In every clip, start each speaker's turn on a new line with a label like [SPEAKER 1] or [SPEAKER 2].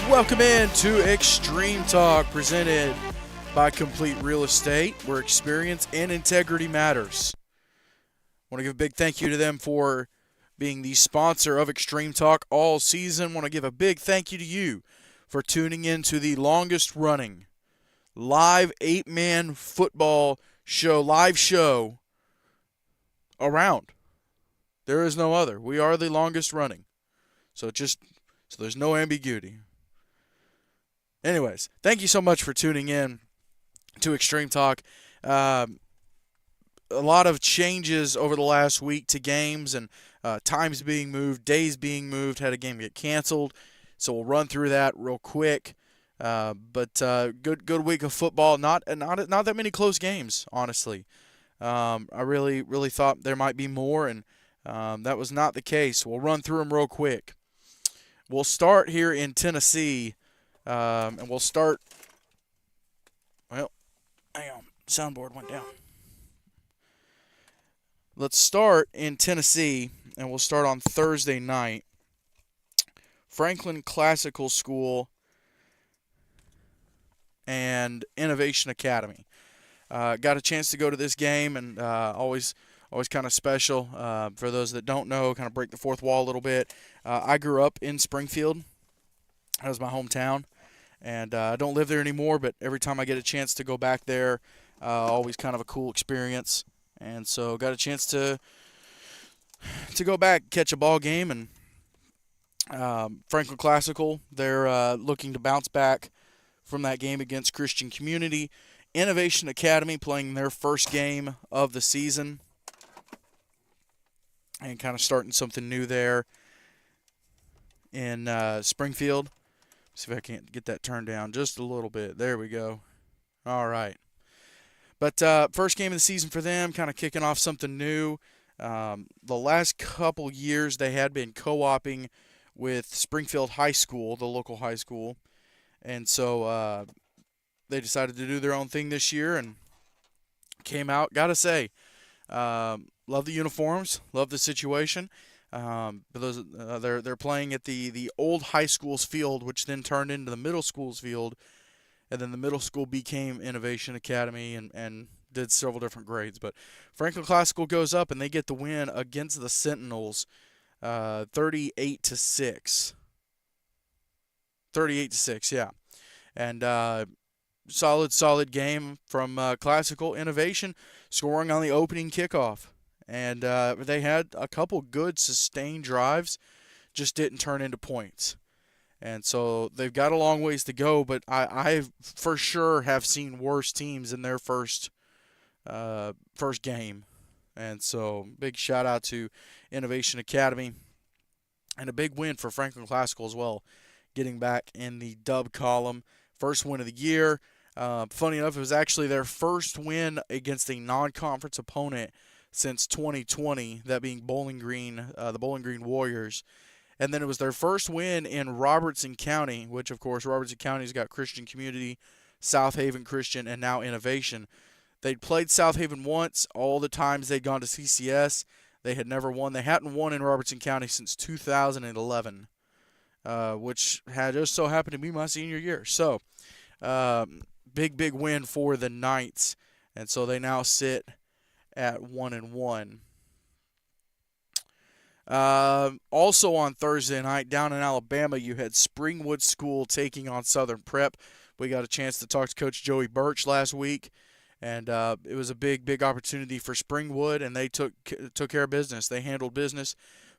[SPEAKER 1] Welcome in to Extreme Talk, presented by Complete Real Estate, where experience and integrity matters. I want to give a big thank you to them for being the sponsor of Extreme Talk all season. I want to give a big thank you to you for tuning in to the longest running live 8-man football show, live show around. There is no other. We are the longest running. So there's no ambiguity. Anyways, thank you so much for tuning in to Extreme Talk. A lot of changes over the last week to games and times being moved, days being moved. Had a game get canceled, so we'll run through that real quick. But good week of football. Not that many close games, honestly. I really thought there might be more, and that was not the case. We'll run through them real quick. We'll start here in Tennessee. And we'll start. Well, hang on. Soundboard went down. Let's start in Tennessee, and we'll start on Thursday night. Franklin Classical School and Innovation Academy. Got a chance to go to this game, and always kind of special. For those that don't know, kind of break the fourth wall a little bit. I grew up in Springfield. That was my hometown. And I don't live there anymore, but every time I get a chance to go back there, always kind of a cool experience. And so got a chance to go back, catch a ball game, and Franklin Classical, they're looking to bounce back from that game against Christian Community. Innovation Academy playing their first game of the season and kind of starting something new there in Springfield. See if I can't get that turned down just a little bit. There we go. All right. But first game of the season for them, kind of kicking off something new. The last couple years they had been co-oping with Springfield High School, the local high school. And so they decided to do their own thing this year and came out. Got to say, love the uniforms, love the situation. They're playing at the old high school's field, which then turned into the middle school's field, and then the middle school became Innovation Academy and did several different grades. But Franklin Classical goes up and they get the win against the Sentinels, 38-6. 38-6, yeah, and solid game from Classical. Innovation scoring on the opening kickoff. And they had a couple good sustained drives, just didn't turn into points. And so they've got a long ways to go, but I for sure have seen worse teams in their first game. And so big shout out to Innovation Academy. And a big win for Franklin Classical as well, getting back in the dub column. First win of the year. Funny enough, it was actually their first win against a non-conference opponent since 2020, that being Bowling Green, the Bowling Green Warriors. And then it was their first win in Robertson County, which, of course, Robertson County's got Christian Community, South Haven Christian, and now Innovation. They'd played South Haven once. All the times they'd gone to CCS, they had never won. They hadn't won in Robertson County since 2011, which had just so happened to be my senior year. So, big win for the Knights. And so they now sit at 1-1. Also on Thursday night, down in Alabama, you had Springwood School taking on Southern Prep. We got a chance to talk to Coach Joey Birch last week, and it was a big opportunity for Springwood, and they took care of business. They handled business.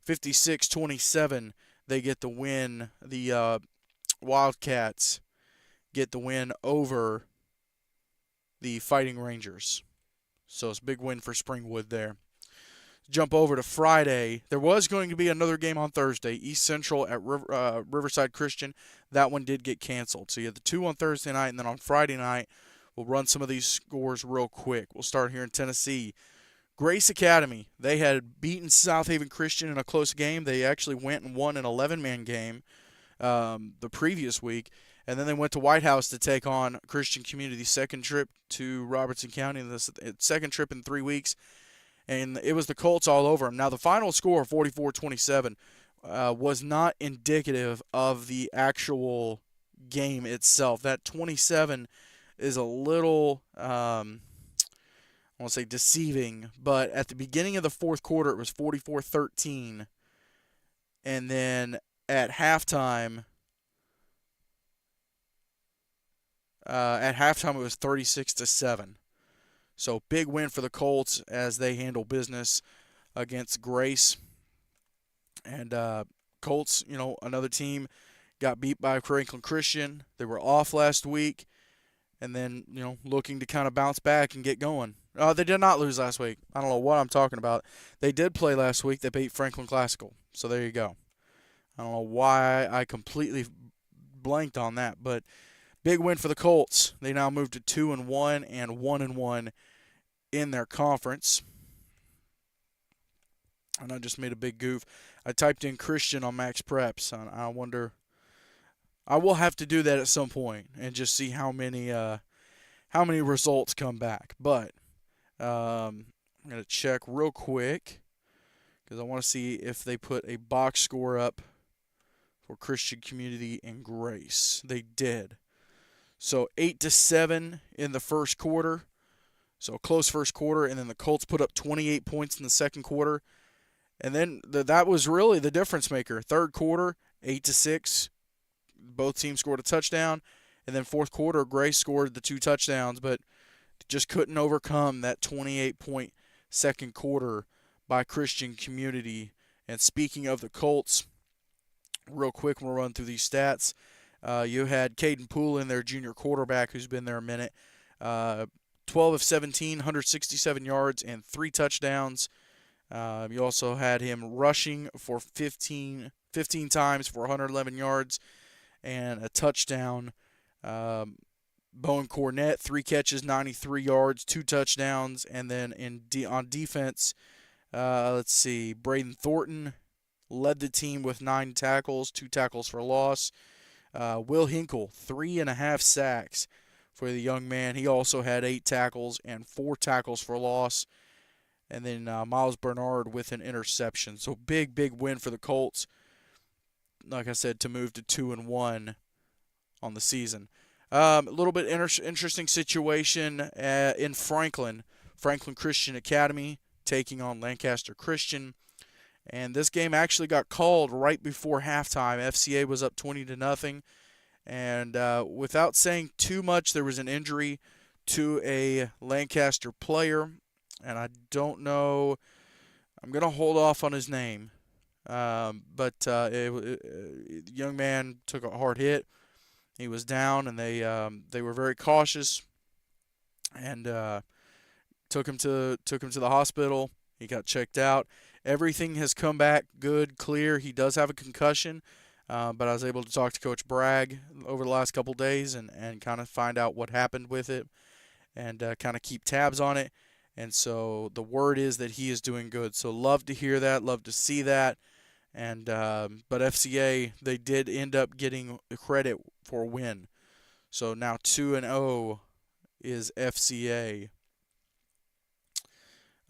[SPEAKER 1] 56-27, they get the win. The Wildcats get the win over the Fighting Rangers. So it's a big win for Springwood there. Jump over to Friday. There was going to be another game on Thursday, East Central at Riverside Christian. That one did get canceled. So you had the two on Thursday night, and then on Friday night, we'll run some of these scores real quick. We'll start here in Tennessee. Grace Academy, they had beaten South Haven Christian in a close game. They actually went and won an 11-man game the previous week. And then they went to White House to take on Christian Community. Second trip to Robertson County, the second trip in 3 weeks. And it was the Colts all over them. Now, the final score, 44-27, was not indicative of the actual game itself. That 27 is a little, I won't say deceiving, but at the beginning of the fourth quarter, it was 44-13. And then at halftime, it was 36-7. So big win for the Colts as they handle business against Grace. And Colts, another team got beat by Franklin Christian. They were off last week, and then looking to kind of bounce back and get going. They did not lose last week. I don't know what I'm talking about. They did play last week. They beat Franklin Classical. So there you go. I don't know why I completely blanked on that, but big win for the Colts. They now move to 2-1 and 1-1 in their conference. And I just made a big goof. I typed in Christian on Max Preps. I wonder. I will have to do that at some point and just see how many results come back. But I'm gonna check real quick because I want to see if they put a box score up for Christian Community and Grace. They did. So 8-7 in the first quarter. So close first quarter, and then the Colts put up 28 points in the second quarter. And then that was really the difference maker. Third quarter, 8-6. Both teams scored a touchdown. And then fourth quarter, Grace scored the 2 touchdowns, but just couldn't overcome that 28-point second quarter by Christian Community. And speaking of the Colts, real quick, we'll run through these stats. You had Caden Poole in their junior quarterback who's been there a minute. 12 of 17, 167 yards, and 3 touchdowns. You also had him rushing for 15 times for 111 yards and a touchdown. Bowen Cornett, 3 catches, 93 yards, 2 touchdowns. And then on defense, let's see, Braden Thornton led the team with 9 tackles, 2 tackles for loss. Will Hinkle, 3.5 sacks for the young man. He also had 8 tackles and 4 tackles for loss. And then Miles Bernard with an interception. So big win for the Colts. Like I said, to move to 2-1 on the season. A little bit interesting situation in Franklin. Franklin Christian Academy taking on Lancaster Christian. And this game actually got called right before halftime. FCA was up 20-0. And without saying too much, there was an injury to a Lancaster player. And I don't know. I'm going to hold off on his name. But the young man took a hard hit. He was down, and they were very cautious and took him to the hospital. He got checked out. Everything has come back good, clear. He does have a concussion, but I was able to talk to Coach Bragg over the last couple days and kind of find out what happened with it and kind of keep tabs on it. And so the word is that he is doing good. So love to hear that, love to see that. And but FCA, they did end up getting the credit for a win. So now 2-0 is FCA.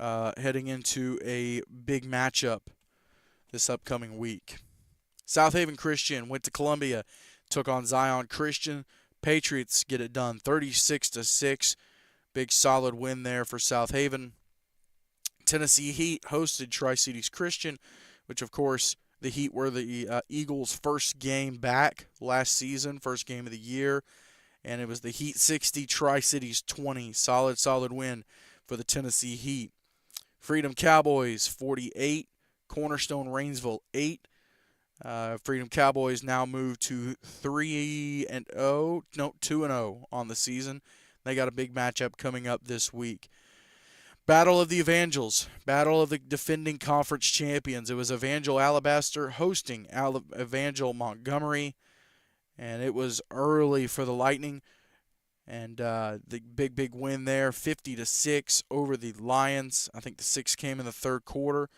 [SPEAKER 1] Heading into a big matchup this upcoming week. South Haven Christian went to Columbia, took on Zion Christian. Patriots get it done 36-6. Big solid win there for South Haven. Tennessee Heat hosted Tri-Cities Christian, which of course the Heat were the Eagles' first game back last season, first game of the year. And it was the Heat 60, Tri-Cities 20. Solid win for the Tennessee Heat. Freedom Cowboys 48, Cornerstone Rainsville 8. Freedom Cowboys now move to 2-0 on the season. They got a big matchup coming up this week. Battle of the Evangels, battle of the defending conference champions. It was Evangel Alabaster hosting Evangel Montgomery, and it was early for the Lightning. And the big win there, 50-6 over the Lions. I think the 6 came in the third quarter,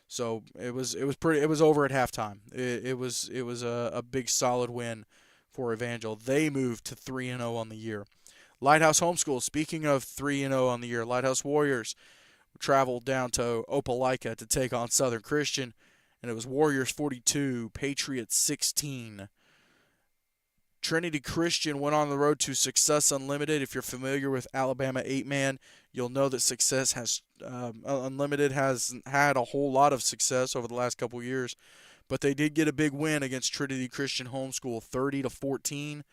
[SPEAKER 1] so it was over at halftime. It was a big solid win for Evangel. They moved to 3-0 on the year. Lighthouse Homeschool. Speaking of 3-0 on the year, Lighthouse Warriors traveled down to Opelika to take on Southern Christian, and it was Warriors 42, Patriots 16. Trinity Christian went on the road to Success Unlimited. If you're familiar with Alabama 8-man, you'll know that Success has Unlimited hasn't had a whole lot of success over the last couple years, but they did get a big win against Trinity Christian Homeschool, 30-14.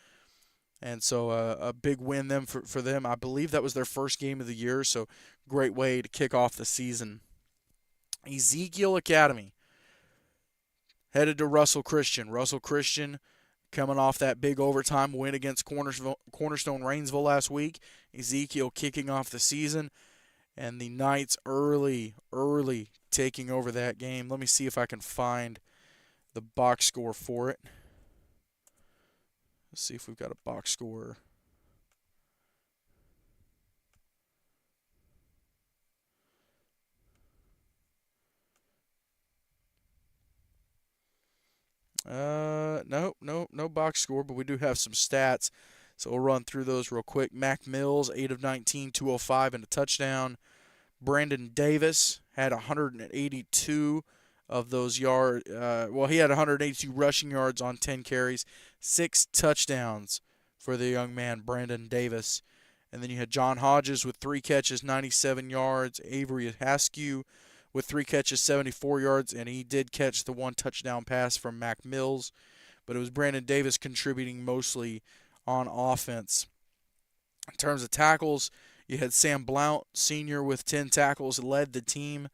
[SPEAKER 1] And so a big win for them. I believe that was their first game of the year, so great way to kick off the season. Ezekiel Academy headed to Russell Christian. Russell Christian coming off that big overtime win against Cornerstone Rainsville last week. Ezekiel kicking off the season, and the Knights early taking over that game. Let me see if I can find the box score for it. Let's see if we've got a box score. No box score, but we do have some stats. So we'll run through those real quick. Mac Mills, 8 of 19, 205 and a touchdown. Brandon Davis had 182 of those yards. He had 182 rushing yards on 10 carries, 6 touchdowns for the young man, Brandon Davis. And then you had John Hodges with 3 catches, 97 yards. Avery Haskew with 3 catches, 74 yards, and he did catch the 1 touchdown pass from Mac Mills. But it was Brandon Davis contributing mostly on offense. In terms of tackles, you had Sam Blount, senior, with 10 tackles, led the team.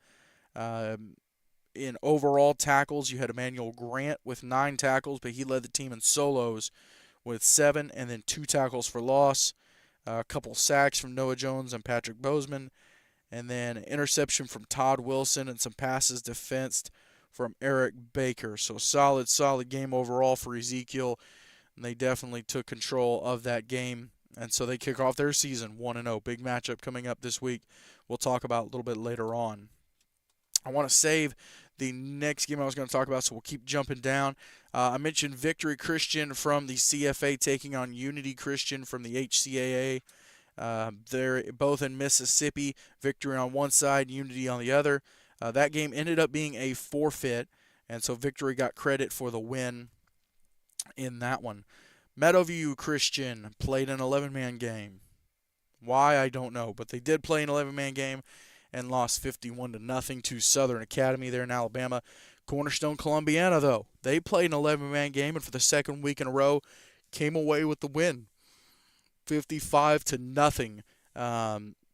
[SPEAKER 1] In overall tackles, you had Emmanuel Grant with 9 tackles, but he led the team in solos with 7, and then 2 tackles for loss. A couple sacks from Noah Jones and Patrick Bozeman, and then an interception from Todd Wilson and some passes defensed from Eric Baker. So solid game overall for Ezekiel, and they definitely took control of that game. And so they kick off their season 1-0. Big matchup coming up this week. We'll talk about a little bit later on. I want to save the next game I was going to talk about, so we'll keep jumping down. I mentioned Victory Christian from the CFA taking on Unity Christian from the HCAA. They're both in Mississippi. Victory on one side, Unity on the other. That game ended up being a forfeit, and so Victory got credit for the win in that one. Meadowview Christian played an 11-man game. Why, I don't know, but they did play an 11-man game and lost 51-0 to Southern Academy there in Alabama. Cornerstone Columbiana, though, they played an 11-man game, and for the second week in a row, came away with the win, 55-0.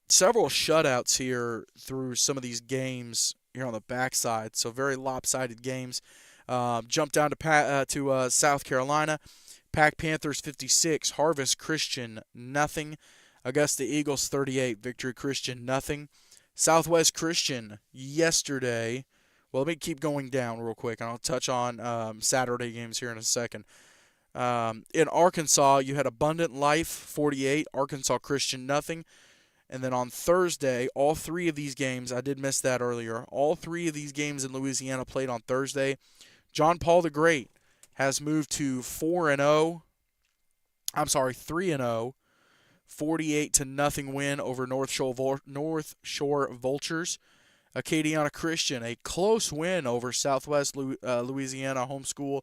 [SPEAKER 1] Several shutouts here through some of these games here on the backside, so very lopsided games. Jump down to South Carolina. Pack Panthers 56, Harvest Christian 0, Augusta Eagles 38, Victory Christian 0. Southwest Christian yesterday. Well, let me keep going down real quick, and I'll touch on Saturday games here in a second. In Arkansas, you had Abundant Life 48, Arkansas Christian 0. And then on Thursday, all 3 of these games, I did miss that earlier, all 3 of these games in Louisiana played on Thursday. John Paul the Great has moved to 3-0, 48-0 win over North Shore Vultures. Acadiana Christian, a close win over Southwest Louisiana Homeschool,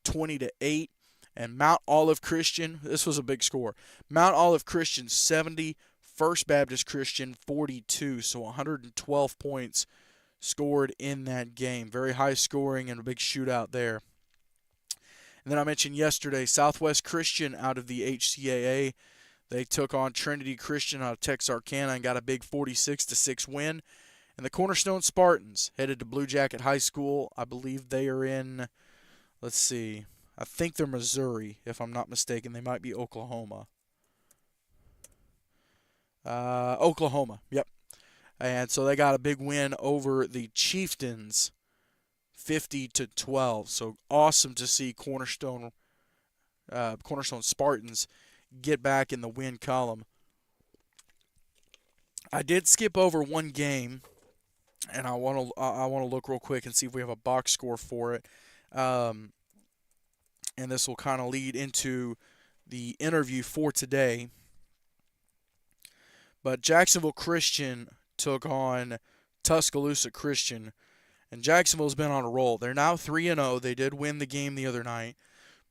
[SPEAKER 1] 20-8. And Mount Olive Christian, this was a big score. Mount Olive Christian 70, First Baptist Christian 42. So 112 points scored in that game. Very high scoring and a big shootout there. And then I mentioned yesterday, Southwest Christian out of the HCAA. They took on Trinity Christian out of Texarkana and got a big 46-6 win. And the Cornerstone Spartans headed to Blue Jacket High School. I believe they are in, let's see, I think they're Missouri, if I'm not mistaken. They might be Oklahoma. Oklahoma, yep. And so they got a big win over the Chieftains, 50-12. So awesome to see Cornerstone Spartans get back in the win column. I did skip over one game, and I want to look real quick and see if we have a box score for it. And this will kind of lead into the interview for today. But Jacksonville Christian took on Tuscaloosa Christian, and Jacksonville's been on a roll. They're now 3-0. They did win the game the other night,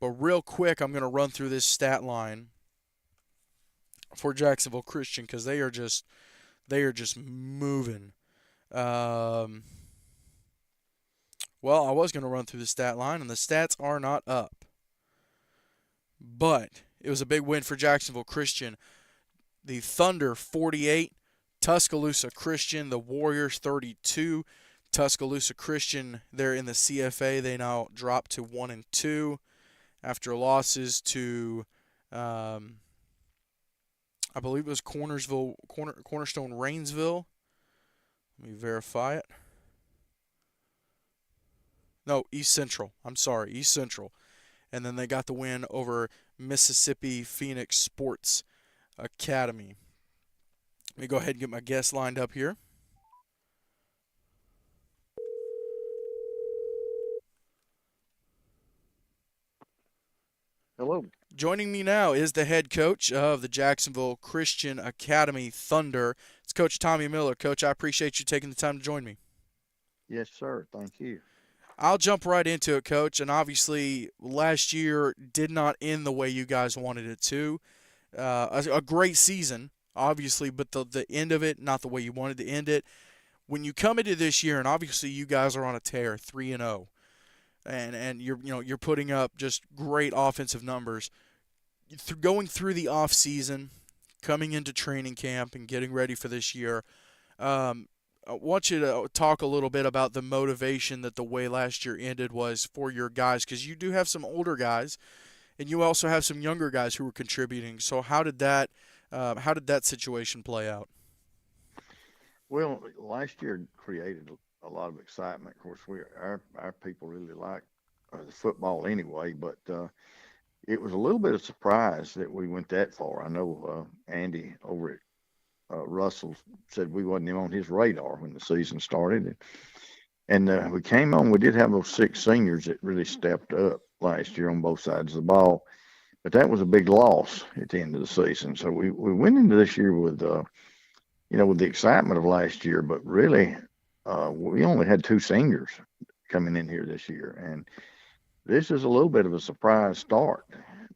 [SPEAKER 1] But real quick, I'm going to run through this stat line for Jacksonville Christian because they are just moving. Um, well, I was going to run through the stat line, and the stats are not up. But it was a big win for Jacksonville Christian. The Thunder 48, Tuscaloosa Christian, the Warriors 32. Tuscaloosa Christian, they're in the CFA. They now drop to 1-2 after losses to, I believe it was Cornerstone Rainsville. Let me verify it. No, East Central. I'm sorry, East Central. And then they got the win over Mississippi Phoenix Sports Academy. Let me go ahead and get my guests lined up here.
[SPEAKER 2] Hello.
[SPEAKER 1] Joining me now is the head coach of the Jacksonville Christian Academy Thunder. It's Coach Tommy Miller. Coach, I appreciate you taking the time to join me.
[SPEAKER 2] Yes, sir. Thank you.
[SPEAKER 1] I'll jump right into it, Coach. And obviously, last year did not end the way you guys wanted it to. A great season, obviously, but the end of it, not the way you wanted to end it. When you come into this year, and obviously you guys are on a tear, 3-0, and you're putting up just great offensive numbers. Going through the off season, coming into training camp, and getting ready for this year. I want you to talk a little bit about the motivation that the way last year ended was for your guys, because you do have some older guys, and you also have some younger guys who were contributing. So how did that situation play out?
[SPEAKER 2] Well, last year created a lot of excitement. Of course, our people really like the football anyway, but it was a little bit of surprise that we went that far. I know Andy over at Russell said we wasn't even on his radar when the season started, and we came on. We did have those six seniors that really stepped up last year on both sides of the ball, but that was a big loss at the end of the season. So we went into this year with with the excitement of last year, but really we only had two seniors coming in here this year, and this is a little bit of a surprise start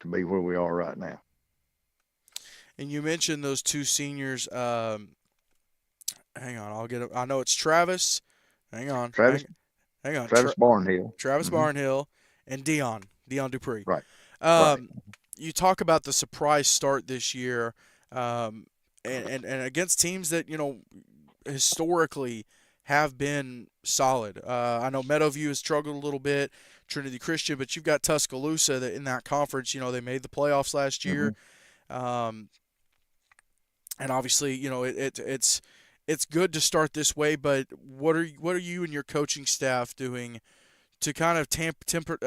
[SPEAKER 2] to be where we are right now.
[SPEAKER 1] And you mentioned those two seniors. Hang on, I'll get it. I know it's Travis. Hang on,
[SPEAKER 2] Travis
[SPEAKER 1] hang on.
[SPEAKER 2] Travis Barnhill.
[SPEAKER 1] Travis
[SPEAKER 2] Hmm.
[SPEAKER 1] Barnhill and Dion Dupree.
[SPEAKER 2] Right, right.
[SPEAKER 1] Um, you talk about the surprise start this year, um, and against teams that historically have been solid. I know Meadowview has struggled a little bit, Trinity Christian, but you've got Tuscaloosa that in that conference. They made the playoffs last
[SPEAKER 2] Hmm.
[SPEAKER 1] year. Um, and obviously, it's good to start this way. But what are you and your coaching staff doing to kind of temper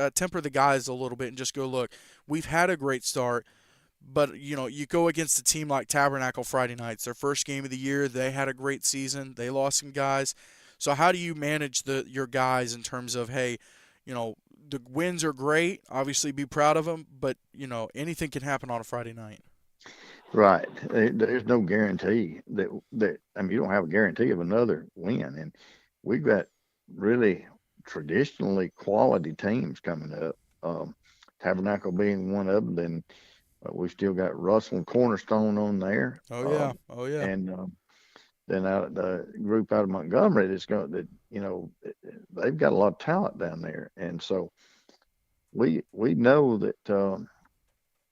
[SPEAKER 1] the guys a little bit and just go, look, we've had a great start, but you go against a team like Tabernacle Friday nights, their first game of the year. They had a great season. They lost some guys. So how do you manage your guys in terms of, hey, the wins are great. Obviously, be proud of them, but anything can happen on a Friday night.
[SPEAKER 2] Right. There's no guarantee that I mean you don't have a guarantee of another win, and we've got really traditionally quality teams coming up. Tabernacle being one of them. Then we still got Russell and Cornerstone on there,
[SPEAKER 1] Oh yeah, oh yeah.
[SPEAKER 2] and then out the group out of Montgomery that's going that they've got a lot of talent down there, and so we know that.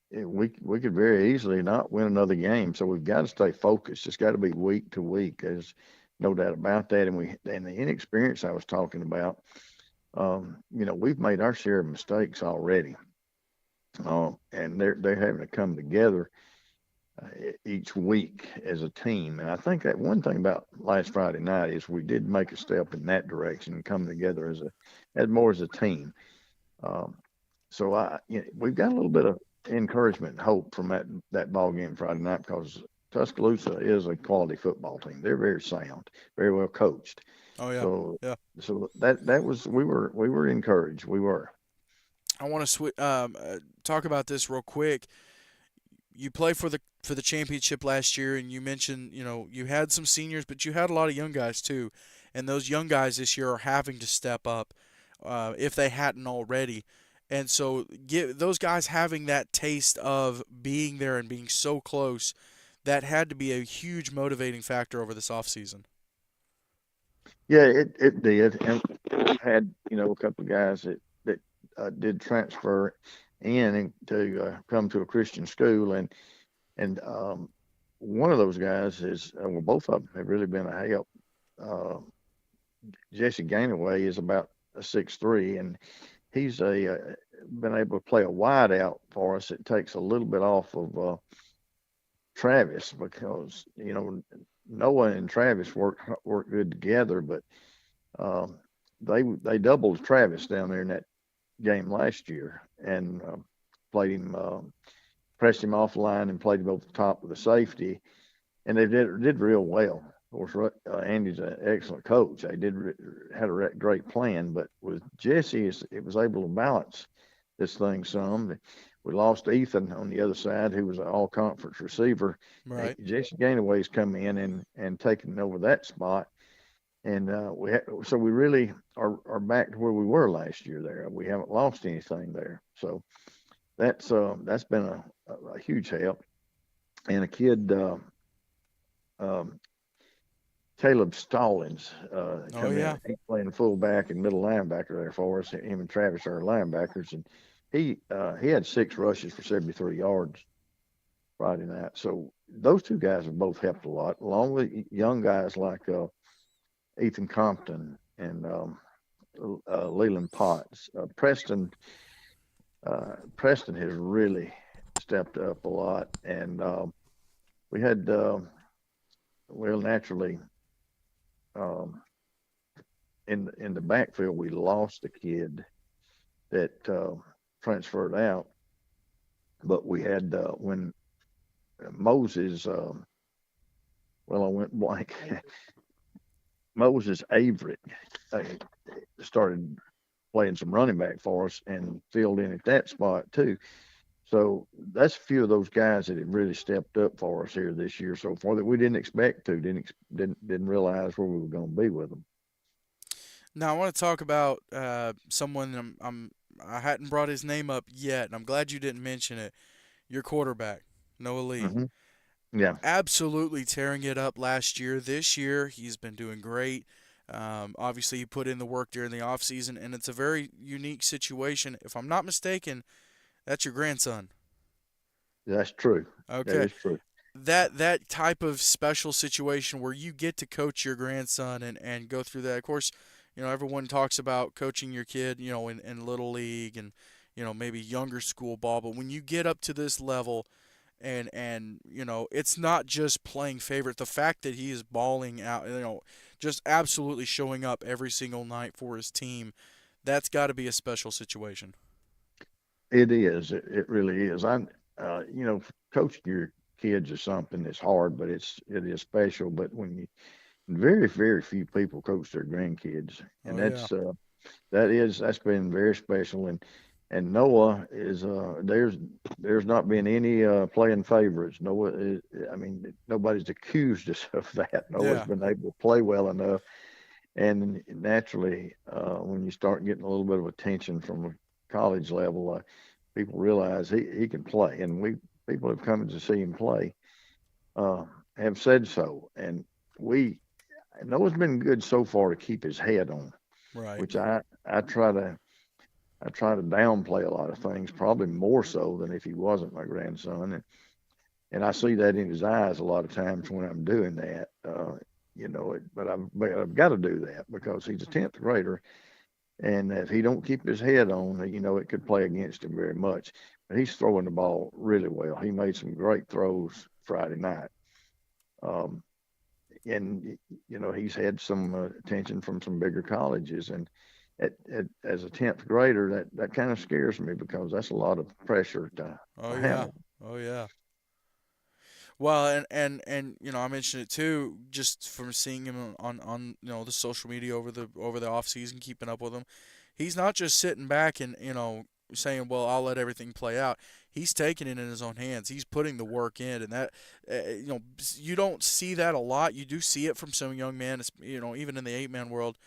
[SPEAKER 2] We could very easily not win another game. So we've got to stay focused. It's got to be week to week. There's no doubt about that. And the inexperience I was talking about, we've made our share of mistakes already, and they're having to come together each week as a team. And I think that one thing about last Friday night is we did make a step in that direction and come together as more as a team. Um, so we've got a little bit of encouragement and hope from that ball game Friday night because Tuscaloosa is a quality football team. They're very sound, very well coached.
[SPEAKER 1] Oh yeah,
[SPEAKER 2] So
[SPEAKER 1] yeah.
[SPEAKER 2] so that was we were encouraged. We were.
[SPEAKER 1] I want to talk about this real quick. You play for the championship last year, and you mentioned you had some seniors, but you had a lot of young guys too, and those young guys this year are having to step up if they hadn't already. And so get those guys having that taste of being there and being so close, that had to be a huge motivating factor over this offseason.
[SPEAKER 2] Yeah, it did, and we had a couple of guys that did transfer in and to come to a Christian school, and one of those guys is well, both of them have really been a help. Uh, Jesse Gainaway is about a 6'3", and he's been able to play a wide out for us. It takes a little bit off of Travis because Noah and Travis work good together, but um, they doubled Travis down there in that game last year and played him, pressed him off the line and played him over the top with the safety, and they did real well. Of course, Andy's an excellent coach. They had a great plan, but with Jesse, it was able to balance this thing some. We lost Ethan on the other side, who was an all-conference receiver.
[SPEAKER 1] Right.
[SPEAKER 2] Jesse Gainaway's come in and taken over that spot, and so we really are back to where we were last year. There, we haven't lost anything there, so that's been a huge help. And a kid, um, Caleb Stallings,
[SPEAKER 1] Oh
[SPEAKER 2] come
[SPEAKER 1] yeah.
[SPEAKER 2] in. He's playing fullback and middle linebacker there for us. Him and Travis are linebackers, and he had 6 rushes for 73 yards Friday night. So those two guys have both helped a lot, along with young guys like Ethan Compton and Leland Potts. Preston has really stepped up a lot, and we had well, naturally, um, in the backfield we lost a kid that transferred out, but we had when Moses, well, I went blank. Moses Averett uh, started playing some running back for us and filled in at that spot too. So that's a few of those guys that have really stepped up for us here this year so far that we didn't expect to, didn't realize where we were going to be with them.
[SPEAKER 1] Now I want to talk about someone I hadn't brought his name up yet, and I'm glad you didn't mention it. Your quarterback, Noah Lee.
[SPEAKER 2] Hmm. Yeah,
[SPEAKER 1] Absolutely tearing it up last year. This year, he's been doing great. Obviously, he put in the work during the offseason, and it's a very unique situation. If I'm not mistaken, that's your grandson.
[SPEAKER 2] that's true. That
[SPEAKER 1] Okay.
[SPEAKER 2] is true.
[SPEAKER 1] That type of special situation where you get to coach your grandson and go through that. Of course, everyone talks about coaching your kid, in little league and maybe younger school ball, but when you get up to this level and it's not just playing favorite. The fact that he is balling out, just absolutely showing up every single night for his team, that's got to be a special situation.
[SPEAKER 2] It is. It really is. Coaching your kids is something that's hard, but it is special. But very, very few people coach their grandkids, and
[SPEAKER 1] Oh yeah.
[SPEAKER 2] that's been very special. And Noah is there's not been any playing favorites. Noah is, I mean, nobody's accused us of that. Noah's
[SPEAKER 1] Yeah.
[SPEAKER 2] been able to play well enough, and naturally, when you start getting a little bit of attention from a college level, people realize he can play, and we people have come to see him play uh, have said so, and we Noah's been good so far to keep his head on,
[SPEAKER 1] Right.
[SPEAKER 2] which I try to downplay a lot of things, probably more so than if he wasn't my grandson, and I see that in his eyes a lot of times when I'm doing that. But I've got to do that because he's a 10th grader, and if he don't keep his head on, it could play against him very much. But he's throwing the ball really well. He made some great throws Friday night. Um, and he's had some attention from some bigger colleges, and as a 10th grader, that kind of scares me because that's a lot of pressure to
[SPEAKER 1] Oh yeah.
[SPEAKER 2] handle.
[SPEAKER 1] Oh yeah. Well, and I mentioned it too, just from seeing him on the social media over the off season, keeping up with him. He's not just sitting back and saying, "Well, I'll let everything play out." He's taking it in his own hands. He's putting the work in, and that you don't see that a lot. You do see it from some young men, even in the 8-man world.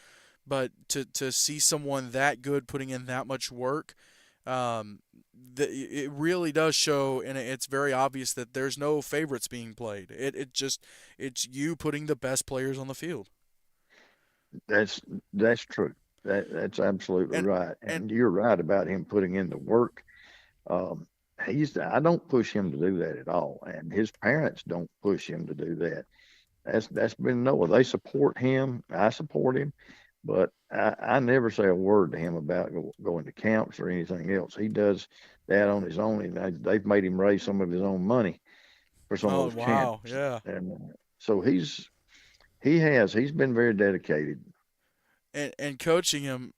[SPEAKER 1] But to see someone that good putting in that much work, Um, it really does show, and it's very obvious that there's no favorites being played. It's you putting the best players on the field.
[SPEAKER 2] That's that's true. That's absolutely
[SPEAKER 1] And
[SPEAKER 2] right.
[SPEAKER 1] and
[SPEAKER 2] And you're right about him putting in the work. Um, I don't push him to do that at all, and his parents don't push him to do that. That's been Noah. They support him. I support him, but I never say a word to him about going to camps or anything else. He does that on his own, and they've made him raise some of his own money for some of
[SPEAKER 1] oh
[SPEAKER 2] those
[SPEAKER 1] wow,
[SPEAKER 2] camps.
[SPEAKER 1] yeah.
[SPEAKER 2] And so he's been very dedicated.
[SPEAKER 1] And coaching him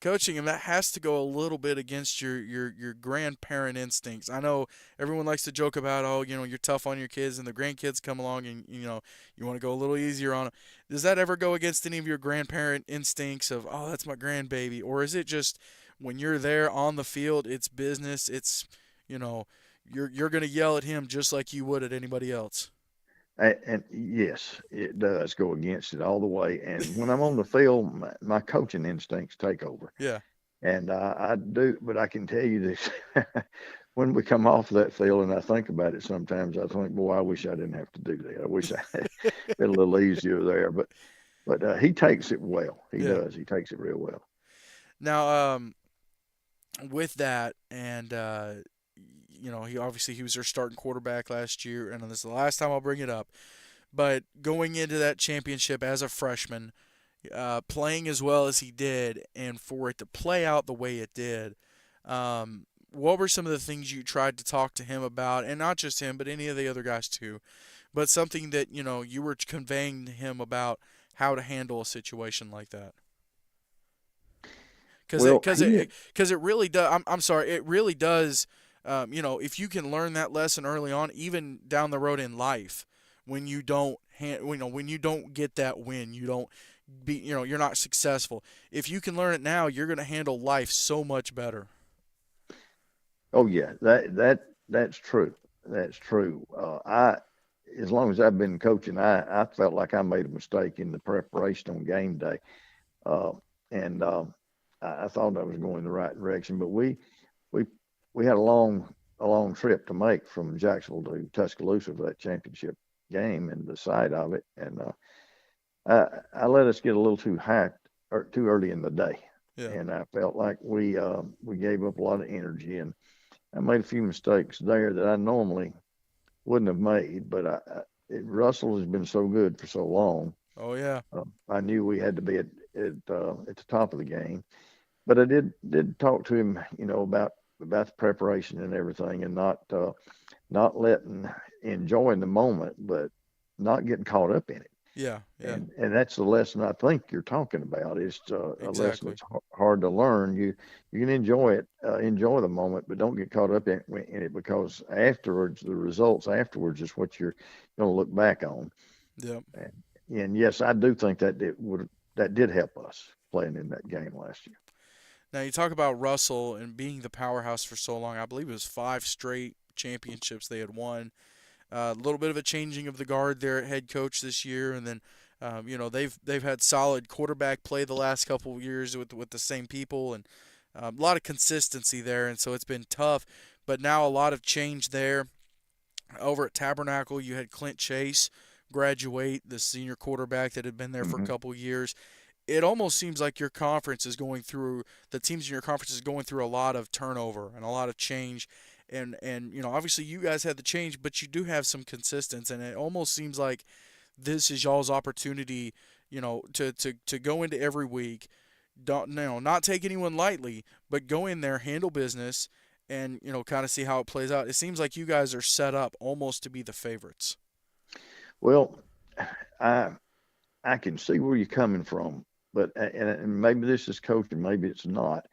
[SPEAKER 1] coaching him, that has to go a little bit against your grandparent instincts. I know everyone likes to joke about, oh, you're tough on your kids, and the grandkids come along, and you want to go a little easier on them. Does that ever go against any of your grandparent instincts of, oh, that's my grandbaby, or is it just when you're there on the field, it's business, it's you know you're gonna yell at him just like you would at anybody else?
[SPEAKER 2] And yes, it does go against it all the way. And when I'm on the field, my coaching instincts take over.
[SPEAKER 1] Yeah.
[SPEAKER 2] And I do, but I can tell you this: when we come off that field, and I think about it sometimes, I think, boy, I wish I didn't have to do that. I wish I had been a little easier there. But he takes it well. He
[SPEAKER 1] Yeah.
[SPEAKER 2] does. He takes it real well.
[SPEAKER 1] Now, with that, and he was their starting quarterback last year, and this is the last time I'll bring it up. But going into that championship as a freshman, playing as well as he did, and for it to play out the way it did, what were some of the things you tried to talk to him about, and not just him, but any of the other guys too, but something that you were conveying to him about how to handle a situation like that? Because it
[SPEAKER 2] Well,
[SPEAKER 1] because
[SPEAKER 2] he
[SPEAKER 1] it because it really does. I'm sorry. It really does. If you can learn that lesson early on, even down the road in life, when you don't, when you don't get that win, you don't you're not successful. If you can learn it now, you're going to handle life so much better.
[SPEAKER 2] Oh yeah, that's true. That's true. As long as I've been coaching, I felt like I made a mistake in the preparation on game day, uh, and I thought I was going the right direction. But we we had a long trip to make from Jacksonville to Tuscaloosa for that championship game and the site of it, and I let us get a little too hyped or too early in the day,
[SPEAKER 1] Yeah.
[SPEAKER 2] and I felt like we gave up a lot of energy, and I made a few mistakes there that I normally wouldn't have made, but Russell has been so good for so long.
[SPEAKER 1] Oh yeah.
[SPEAKER 2] I knew we had to be at the top of the game, but I did talk to him, about the preparation and everything, and not letting enjoying the moment, but not getting caught up in it.
[SPEAKER 1] Yeah. Yeah.
[SPEAKER 2] And that's the lesson I think you're talking about. It's a lesson
[SPEAKER 1] Exactly.
[SPEAKER 2] that's hard to learn. You can enjoy it, enjoy the moment, but don't get caught up in it, because afterwards, the results afterwards is what you're going to look back on.
[SPEAKER 1] Yep.
[SPEAKER 2] And yes, I do think that did help us playing in that game last year.
[SPEAKER 1] Now you talk about Russell and being the powerhouse for so long. I believe it was five straight championships they had won. A little bit of a changing of the guard there at head coach this year, and then they've had solid quarterback play the last couple of years with the same people, and a lot of consistency there, and so it's been tough. But now a lot of change there. Over at Tabernacle, you had Clint Chase graduate, the senior quarterback that had been there for a
[SPEAKER 2] Hmm.
[SPEAKER 1] couple of years. It almost seems like your conference is going through the teams in your conference is going through a lot of turnover and a lot of change, and obviously you guys had the change, but you do have some consistency, and it almost seems like this is y'all's opportunity, to go into every week, don't not take anyone lightly, but go in there, handle business, and kind of see how it plays out. It seems like you guys are set up almost to be the favorites.
[SPEAKER 2] Well, I I can see where you're coming from, but and maybe this is coaching, maybe it's not.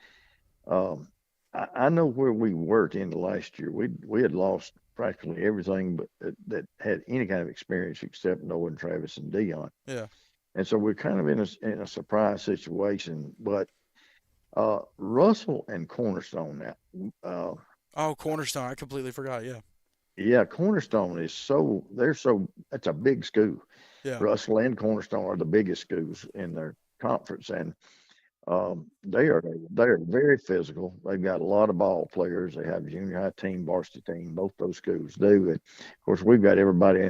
[SPEAKER 2] Um, I know where we were at the end of last year. We had lost practically everything, but that had any kind of experience except Noah and Travis and Dion,
[SPEAKER 1] Yeah.
[SPEAKER 2] and so we're kind of in a surprise situation. But Russell and Cornerstone now,
[SPEAKER 1] Oh, Cornerstone. I completely forgot. Yeah.
[SPEAKER 2] yeah, Cornerstone is they're so that's a big school.
[SPEAKER 1] Yeah.
[SPEAKER 2] Russell and Cornerstone are the biggest schools in their conference, and They are very physical. They've got a lot of ball players. They have a junior high team, varsity team. Both those schools do. And of course, we've got everybody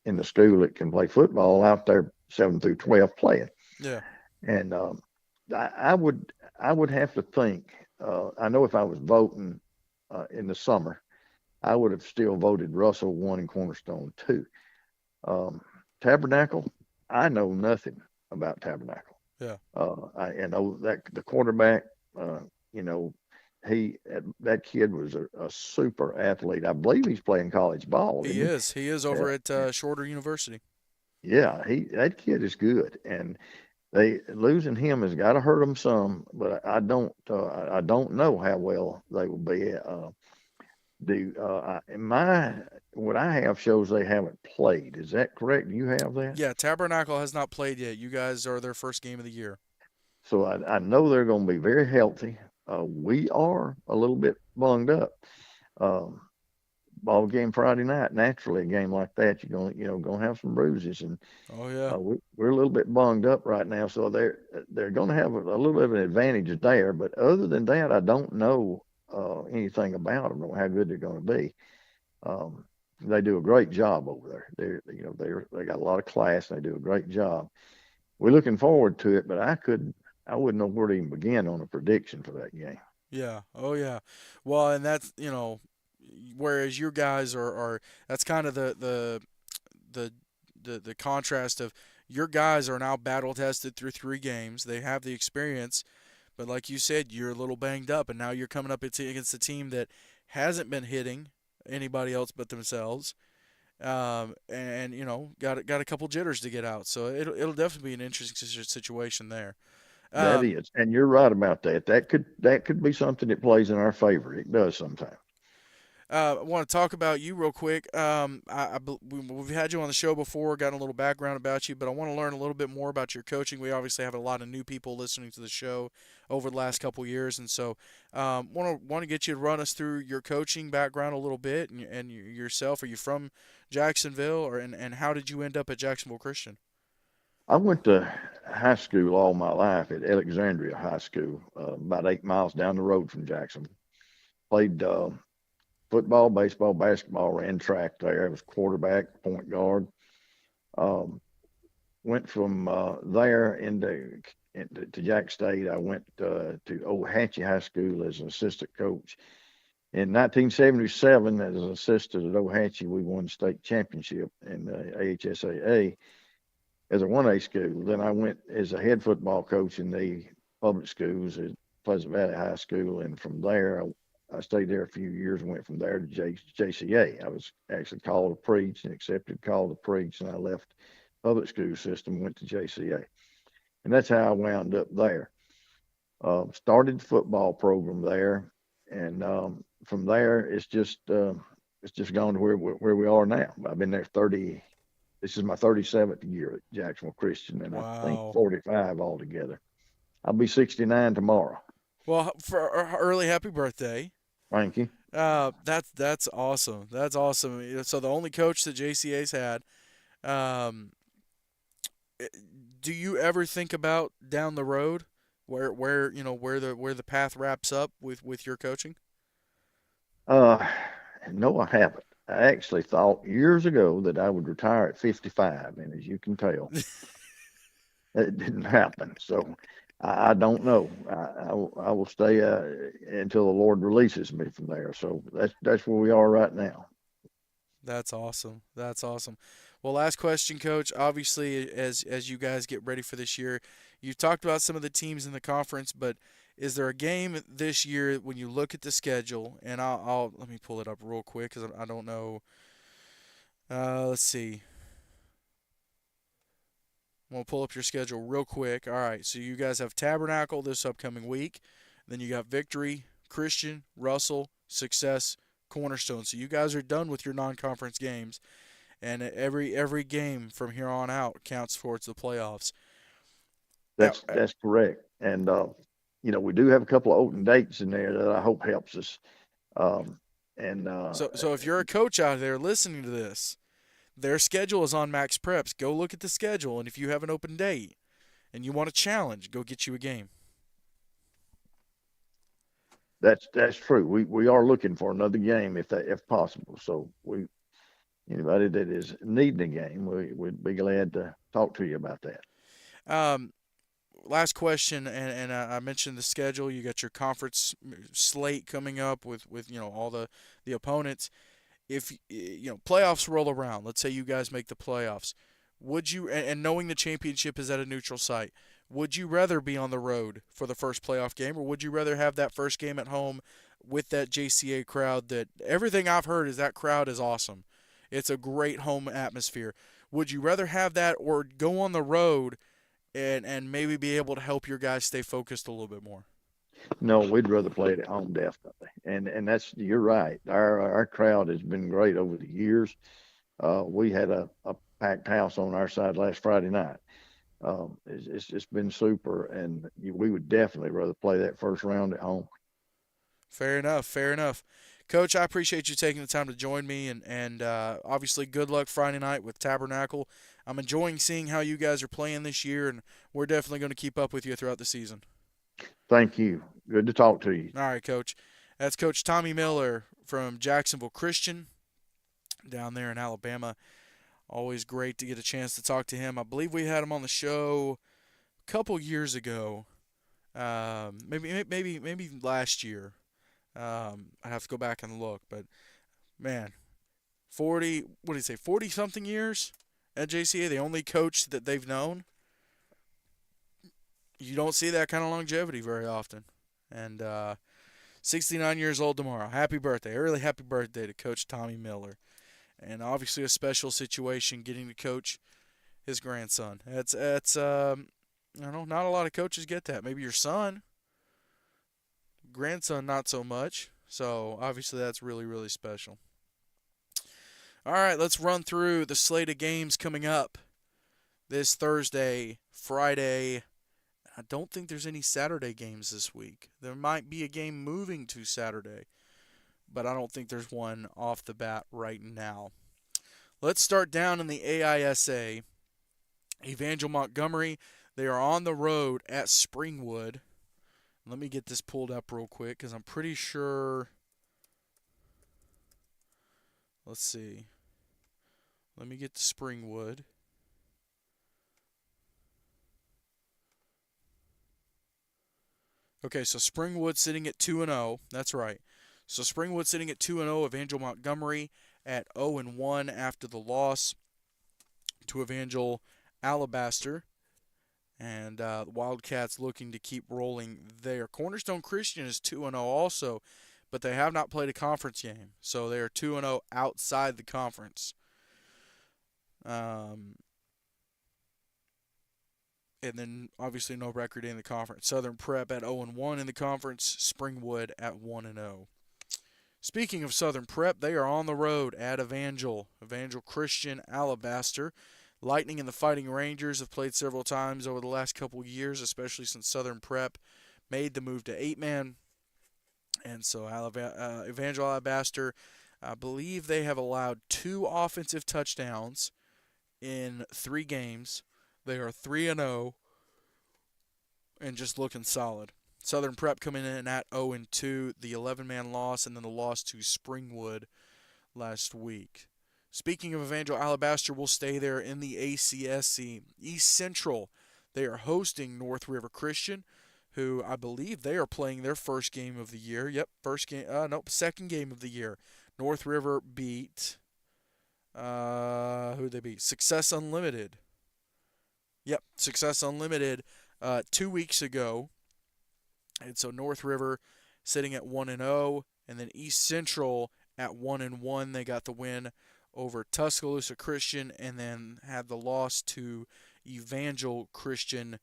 [SPEAKER 2] in the school that can play football out there, 7 through 12, playing.
[SPEAKER 1] Yeah.
[SPEAKER 2] And I would have to think. I know if I was voting in the summer, I would have still voted Russell one and Cornerstone two. Um, Tabernacle, I know nothing about Tabernacle.
[SPEAKER 1] Yeah.
[SPEAKER 2] I know that the quarterback, you know, that kid was a super athlete. I believe he's playing college ball,
[SPEAKER 1] He
[SPEAKER 2] isn't
[SPEAKER 1] is. He is
[SPEAKER 2] he?
[SPEAKER 1] over at Shorter University.
[SPEAKER 2] Yeah, that kid is good, and they losing him has got to hurt them some. But I don't know how well they will be. My what I have shows they haven't played. Is that correct? Do you have that?
[SPEAKER 1] Yeah, Tabernacle has not played yet. You guys are their first game of the year.
[SPEAKER 2] So I know they're going to be very healthy. We are a little bit bunged up. Um, Ball game Friday night. Naturally, a game like that, you're gonna have some bruises, and
[SPEAKER 1] Oh yeah.
[SPEAKER 2] we're a little bit bunged up right now. So they're going to have a little bit of an advantage there. But other than that, I don't know anything about them or how good they're going to be. Um, they do a great job over there. They got a lot of class. And they do a great job. We're looking forward to it, but I wouldn't know where to even begin on a prediction for that game.
[SPEAKER 1] Yeah. Oh yeah. Well, and that's whereas you guys are that's kind of the the contrast of your guys are now battle tested through 3 games. They have the experience, but like you said, you're a little banged up, and now you're coming up against a team that hasn't been hitting anybody else but themselves. And got a couple jitters to get out, so it'll definitely be an interesting situation there.
[SPEAKER 2] That
[SPEAKER 1] Um,
[SPEAKER 2] is, and you're right about that. That could be something that plays in our favor. It does sometimes.
[SPEAKER 1] I want to talk about you real quick. We've had you on the show before, gotten a little background about you, but I want to learn a little bit more about your coaching. We obviously have a lot of new people listening to the show over the last couple years, and so want to get you to run us through your coaching background a little bit and yourself. Are you from Jacksonville, and how did you end up at Jacksonville Christian?
[SPEAKER 2] I went to high school all my life at Alexandria High School, about 8 miles down the road from Jackson. Played football, baseball, basketball, ran track there. I was quarterback, point guard. Um, Went from there into to Jack State. I went to Old Hatchie High School as an assistant coach. In 1977, as an assistant at Old Hatchie, we won state championship in the AHSAA as a 1A school. Then I went as a head football coach in the public schools at Pleasant Valley High School, and from there I stayed there a few years and went from there to JCA. I was actually called to preach and accepted call to preach, and I left public school system, went to JCA, and that's how I wound up there. Started the football program there, and from there it's just gone to where we are now. I've been there 30. This is my 37th year at Jacksonville Christian, and I think
[SPEAKER 1] Wow.
[SPEAKER 2] 45 altogether. I'll be 69 tomorrow.
[SPEAKER 1] Well, for early happy birthday.
[SPEAKER 2] Thank you.
[SPEAKER 1] That's awesome. That's awesome. So the only coach that JCA's had. Um, eh, do you ever think about down the road where the path wraps up with your coaching?
[SPEAKER 2] Uh, no, I haven't. I actually thought years ago that I would retire at 55, and as you can tell, it didn't happen. So I don't know. I will stay until the Lord releases me from there. So that's where we are right now.
[SPEAKER 1] That's awesome. That's awesome. Well, last question, Coach. Obviously, as you guys get ready for this year, you talked about some of the teams in the conference, but is there a game this year when you look at the schedule? And I'll let me pull it up real quick because I don't know. Let's see. I'm gonna pull up your schedule real quick. All right, so you guys have Tabernacle this upcoming week. Then you got Victory, Christian, Russell, Success, Cornerstone. So you guys are done with your non-conference games, and every game from here on out counts towards the playoffs. Now,
[SPEAKER 2] That's correct. And we do have a couple of open dates in there that I hope helps us. Um, and
[SPEAKER 1] so if you're a coach out there listening to this, their schedule is on Max Preps. Go look at the schedule, and if you have an open date and you want a challenge, go get you a game.
[SPEAKER 2] That's true. We are looking for another game if possible. So anybody that is needing a game, we'd be glad to talk to you about that.
[SPEAKER 1] Um, Last question, and I mentioned the schedule. You got your conference slate coming up with all the opponents. If playoffs roll around, let's say you guys make the playoffs, would you and knowing the championship is at a neutral site, would you rather be on the road for the first playoff game, or would you rather have that first game at home with that JCA crowd? That everything I've heard is that crowd is awesome. It's a great home atmosphere. Would you rather have that or go on the road and maybe be able to help your guys stay focused a little bit more?
[SPEAKER 2] No, we'd rather play it at home, definitely. And that's you're right. Our crowd has been great over the years. We had a packed house on our side last Friday night. It's been super, and we would definitely rather play that first round at home.
[SPEAKER 1] Fair enough. Fair enough. Coach, I appreciate you taking the time to join me, and obviously good luck Friday night with Tabernacle. I'm enjoying seeing how you guys are playing this year, and we're definitely going to keep up with you throughout the season.
[SPEAKER 2] Thank you. Good to talk to you.
[SPEAKER 1] All right, Coach. That's Coach Tommy Miller from Jacksonville Christian down there in Alabama. Always great to get a chance to talk to him. I believe we had him on the show a couple years ago, maybe last year. I have to go back and look, but man, 40. What did he say? 40 something years at JCA. The only coach that they've known. You don't see that kind of longevity very often. And 69 years old tomorrow. Happy birthday. Early happy birthday to Coach Tommy Miller. And obviously a special situation getting to coach his grandson. That's not a lot of coaches get that. Maybe your son, grandson, not so much. So obviously that's really, really special. All right, let's run through the slate of games coming up this Thursday, Friday. I don't think there's any Saturday games this week. There might be a game moving to Saturday, but I don't think there's one off the bat right now. Let's start down in the AISA. Evangel Montgomery, they are on the road at Springwood. Let me get this pulled up real quick because I'm pretty sure. Let's see. Let me get to Springwood. Okay, so Springwood sitting at 2-0. That's right. So Springwood sitting at 2-0. Evangel Montgomery at 0-1 after the loss to Evangel Alabaster. And the Wildcats looking to keep rolling there. Cornerstone Christian is 2-0 also, but they have not played a conference game. So they are 2-0 outside the conference. And then obviously no record in the conference. Southern Prep at 0-1 in the conference. Springwood at 1-0. Speaking of Southern Prep, they are on the road at Evangel Christian Alabaster. Lightning and the Fighting Rangers have played several times over the last couple of years, especially since Southern Prep made the move to 8-man. And so Evangel Alabaster, I believe they have allowed 2 offensive touchdowns in 3 games. They are 3-0 and just looking solid. Southern Prep coming in at 0-2, the 11-man loss, and then the loss to Springwood last week. Speaking of Evangel Alabaster, we'll stay there in the ACSC. East Central, they are hosting North River Christian, who I believe they are playing their first game of the year. Yep, second game of the year. North River beat, who they beat? Success Unlimited. Yep, Success Unlimited 2 weeks ago. And so North River sitting at 1-0, and then East Central at 1-1. They got the win over Tuscaloosa Christian, and then had the loss to Evangel Christian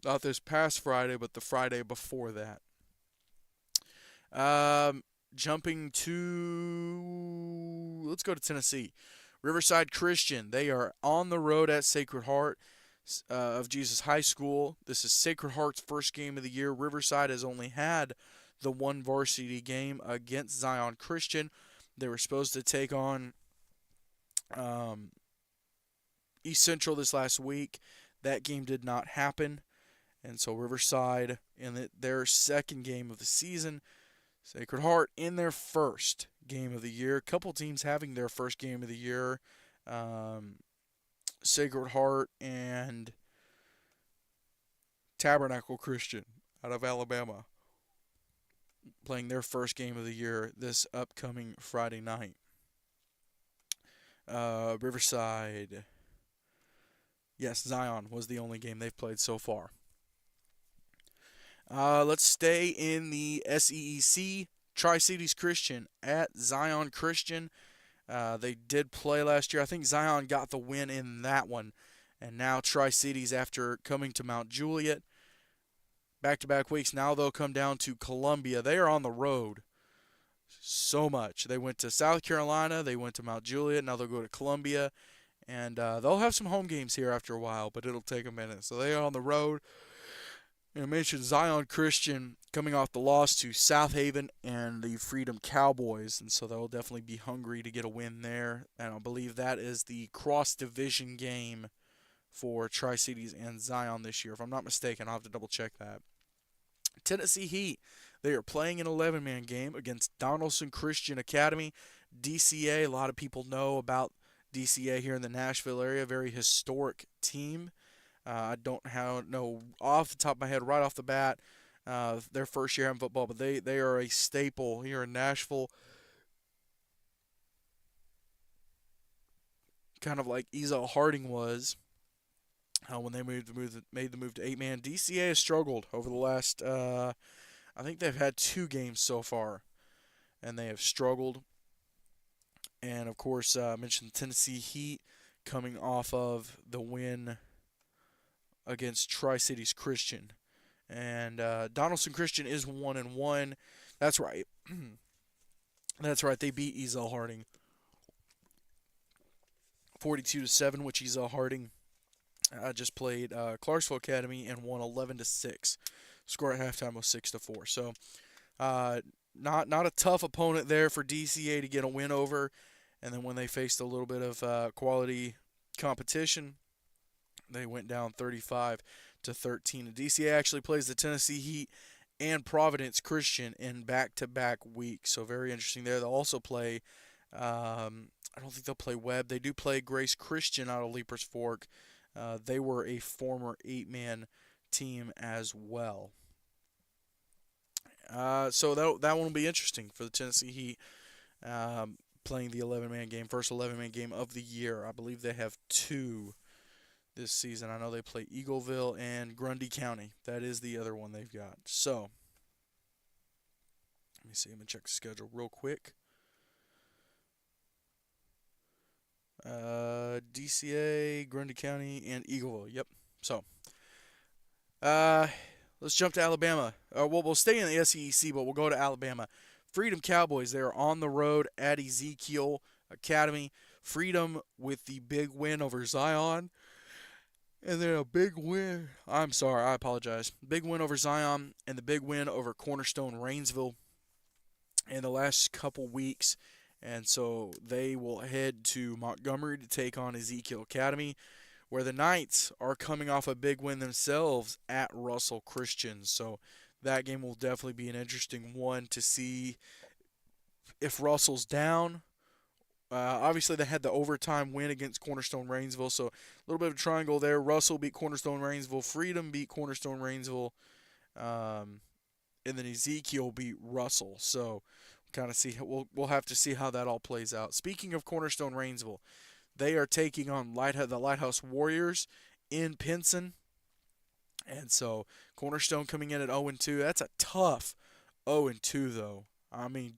[SPEAKER 1] not this past Friday, but the Friday before that. Jumping to, let's go to Tennessee. Riverside Christian, they are on the road at Sacred Heart of Jesus High School. This is Sacred Heart's first game of the year. Riverside has only had the one varsity game against Zion Christian. They were supposed to take on East Central this last week. That game did not happen. And so Riverside in their second game of the season. Sacred Heart in their first game of the year. A couple teams having their first game of the year. Um, Sacred Heart and Tabernacle Christian out of Alabama playing their first game of the year this upcoming Friday night. Riverside. Yes, Zion was the only game they've played so far. Let's stay in the SEEC. Tri-Cities Christian at Zion Christian. They did play last year. I think Zion got the win in that one. And now Tri-Cities, after coming to Mount Juliet, back-to-back weeks, now they'll come down to Columbia. They are on the road so much. They went to South Carolina. They went to Mount Juliet. Now they'll go to Columbia. And they'll have some home games here after a while, but it'll take a minute. So they are on the road. I mentioned Zion Christian coming off the loss to South Haven and the Freedom Cowboys, and so they'll definitely be hungry to get a win there. And I believe that is the cross-division game for Tri-Cities and Zion this year. If I'm not mistaken, I'll have to double-check that. Tennessee Heat, they are playing an 11-man game against Donaldson Christian Academy. DCA, a lot of people know about DCA here in the Nashville area, very historic team. I don't know off the top of my head right off the bat their first year in football, but they are a staple here in Nashville. Kind of like Ezell Harding was when they made the move to 8-man. DCA has struggled over the last, I think they've had 2 games so far, and they have struggled. And, of course, I mentioned Tennessee Heat coming off of the win against Tri-Cities Christian. And Donaldson Christian is 1-1. That's right. That's right. They beat Ezell Harding 42-7, which Ezell Harding just played Clarksville Academy and won 11-6. Score at halftime was 6-4. So not a tough opponent there for DCA to get a win over. And then when they faced a little bit of quality competition, they went down 35-13. And DCA actually plays the Tennessee Heat and Providence Christian in back-to-back weeks. So very interesting there. They'll also play, I don't think they'll play Webb. They do play Grace Christian out of Leapers Fork. They were a former 8-man team as well. So that one will be interesting for the Tennessee Heat. Playing the 11-man game, first 11-man game of the year. I believe they have 2 this season. I know they play Eagleville and Grundy County. That is the other one they've got. So, let me see. I'm going to check the schedule real quick. DCA, Grundy County, and Eagleville. Yep. So, let's jump to Alabama. We'll stay in the SEC, but we'll go to Alabama. Freedom Cowboys, they are on the road at Ezekiel Academy. Freedom with the big win over Zion. And then a big win. I'm sorry, I apologize. Big win over Zion and the big win over Cornerstone Rainsville in the last couple weeks. And so they will head to Montgomery to take on Ezekiel Academy, where the Knights are coming off a big win themselves at Russell Christian. So that game will definitely be an interesting one to see if Russell's down. Obviously, they had the overtime win against Cornerstone Rainsville, so a little bit of a triangle there. Russell beat Cornerstone Rainsville. Freedom beat Cornerstone Rainsville. And then Ezekiel beat Russell. So kind of see we'll have to see how that all plays out. Speaking of Cornerstone Rainsville, they are taking on the Lighthouse Warriors in Pinson. And so Cornerstone coming in at 0-2. That's a tough 0-2 though. I mean,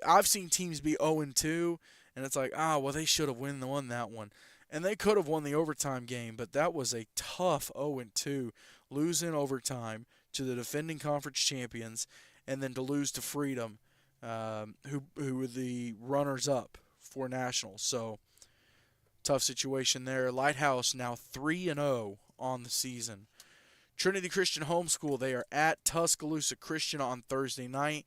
[SPEAKER 1] I've seen teams be 0-2, and it's like, well, they should have won that one. And they could have won the overtime game, but that was a tough 0-2, losing overtime to the defending conference champions, and then to lose to Freedom, who were the runners-up for Nationals. So tough situation there. Lighthouse now 3-0 on the season. Trinity Christian Homeschool, they are at Tuscaloosa Christian on Thursday night.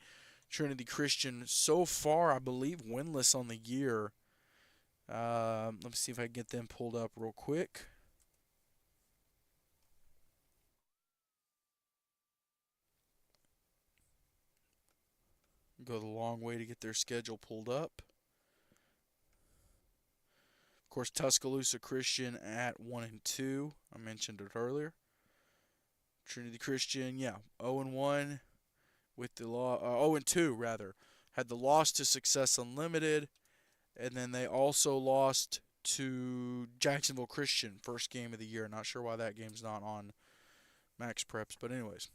[SPEAKER 1] Trinity Christian so far, I believe, winless on the year. Let me see if I can get them pulled up real quick. Go the long way to get their schedule pulled up. Of course, Tuscaloosa Christian at 1-2. I mentioned it earlier. Trinity Christian, yeah, 0-1 with the 0-2 rather. Had the loss to Success Unlimited, and then they also lost to Jacksonville Christian, first game of the year. Not sure why that game's not on Max Preps, but anyways.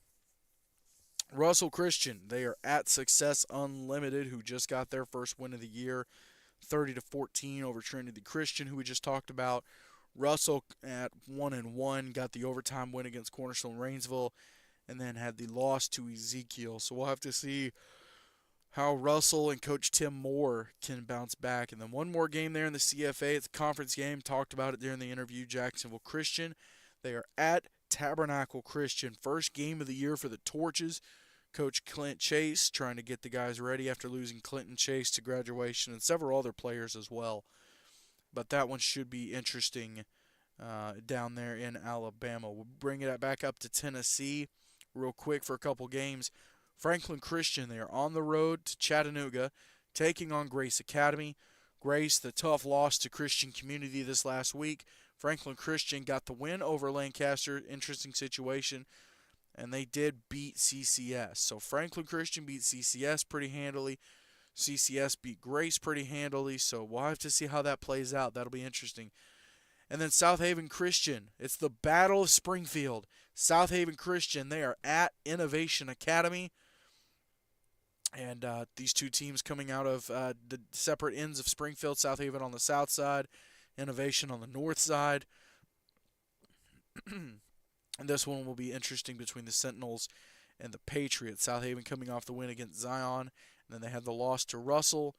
[SPEAKER 1] Russell Christian, they are at Success Unlimited, who just got their first win of the year, 30-14 over Trinity Christian, who we just talked about. Russell at 1-1 got the overtime win against Cornerstone Rainsville, and then had the loss to Ezekiel. So we'll have to see how Russell and Coach Tim Moore can bounce back. And then one more game there in the CFA. It's a conference game. Talked about it during the interview. Jacksonville Christian. They are at Tabernacle Christian. First game of the year for the Torches. Coach Clint Chase trying to get the guys ready after losing Clinton Chase to graduation and several other players as well. But that one should be interesting down there in Alabama. We'll bring it back up to Tennessee real quick for a couple games. Franklin Christian, they are on the road to Chattanooga, taking on Grace Academy. Grace, the tough loss to Christian Community this last week. Franklin Christian got the win over Lancaster. Interesting situation. And they did beat CCS. So Franklin Christian beat CCS pretty handily. CCS beat Grace pretty handily. So we'll have to see how that plays out. That'll be interesting. And then South Haven Christian. It's the Battle of Springfield. South Haven Christian, they are at Innovation Academy. And these two teams coming out of the separate ends of Springfield, South Haven on the south side, Innovation on the north side. And this one will be interesting between the Sentinels and the Patriots. South Haven coming off the win against Zion. And then they had the loss to Russell.